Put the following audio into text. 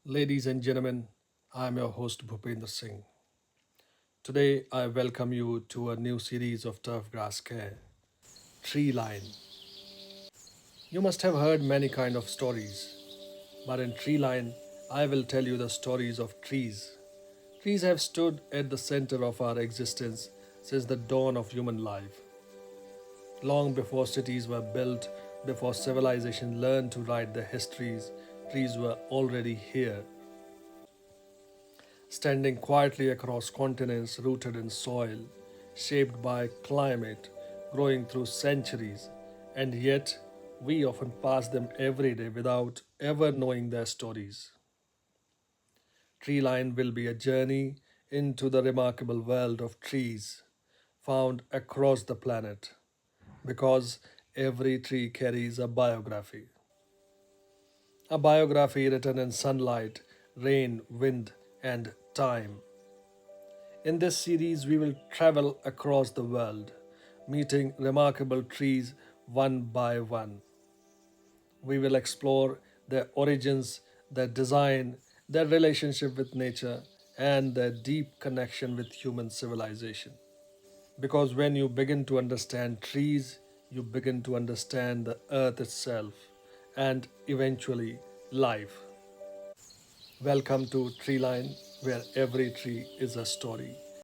Ladies and gentlemen, I am your host Bhupendra Singh. Today I welcome you to a new series of turf grass care, Treeline. You must have heard many kind of stories, but in Treeline I will tell you the stories of trees. Trees have stood at the center of our existence since the dawn of human life. Long before cities were built, before civilization learned to write their histories, trees were already here, standing quietly across continents rooted in soil, shaped by climate, growing through centuries, and yet we often pass them every day without ever knowing their stories. Treeline will be a journey into the remarkable world of trees found across the planet because every tree carries a biography written in sunlight, rain, wind, and time. In this series, we will travel across the world, meeting remarkable trees one by one. We will explore their origins, their design, their relationship with nature, and their deep connection with human civilization. Because when you begin to understand trees, you begin to understand the earth itself and eventually life. Welcome to Treeline, where every tree is a story.